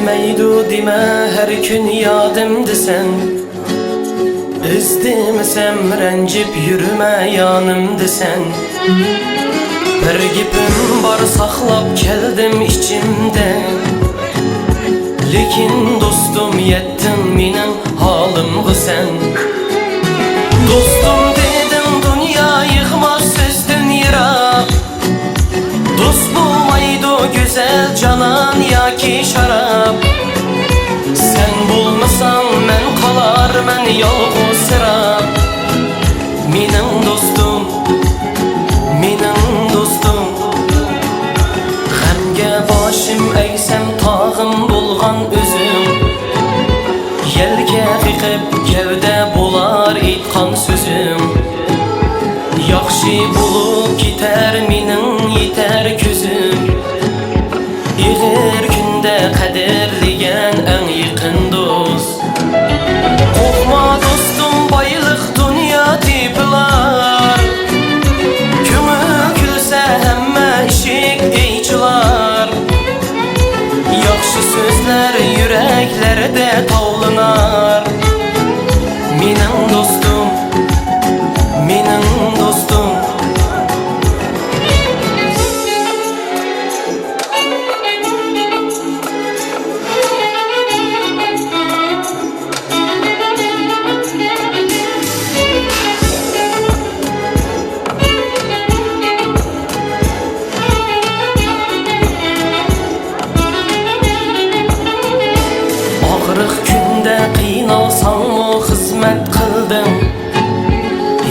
Eslimaydu deme her gün yadımdı sen. İstemesem rencip yürüme yanımdı sen. Bir gipim var saklap keldim içimde. Lekin dostum yettin mening halimga sen. Dostum dedim dünya yıkmaz sizden yirak. Dost bulmaydı güzel canan yoki şarap. Sen bulmasan men kalar men yolg'izsirab. Mening dostum, mening dostum. G'amga boshim egsam tog'im bo'lgan o'zim. Yelga qiqib gavda bo'lar aytgan so'zim. Yaxshi bo'lib ketar mening yetar ko'zim. Ig'ir kunda qadrligan eng yaqin do'st. Qo'rqma do'stim boylik dunyo tepilar. Ko'ngil kulsa hamma eshik echilar. Yaxshi so'zlar yuraklarda tovlanar. Mening do'stim, mening do'stim. Qiynalsangmi xizmat qildim.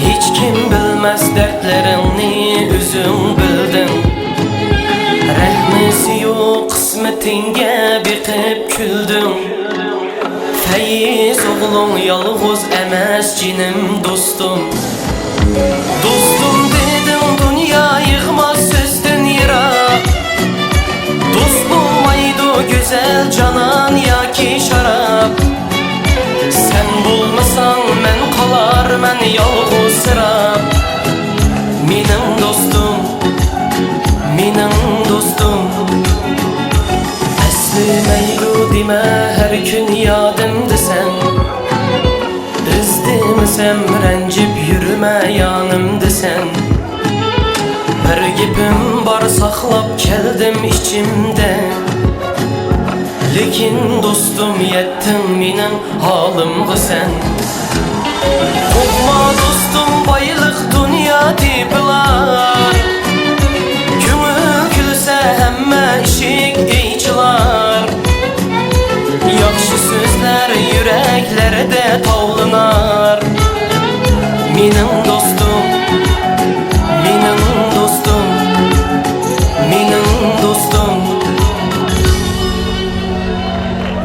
Hech kim bilmas dardlaringni o'zing bilding. Rahmisi yo'q qismatingga beqib kulding. Fayiz o'g'lim yolg'iz emas jinim do'stim. Do'stim dedim dunyo yig'mas sizdan yiroq. Do'st bo'lmaydi go'zal canan yoki sharap. Sen bulmasan men kalar men yolg'izsirab. Mening dostum, mening dostum. Eslimaydu deme her gün yadımdı sen. İstemesem rencip yürüme yanımdı sen. Bir gipim var saklap keldim içimde. Lekin dostum yettin mening halimga sen. Qo'rqma dostum boylik dunyo tepilar. Ko'ngil kulsa hamma eshik echilar. Yaxshi so'zlar yuraklarda tovlanar. Mening dostum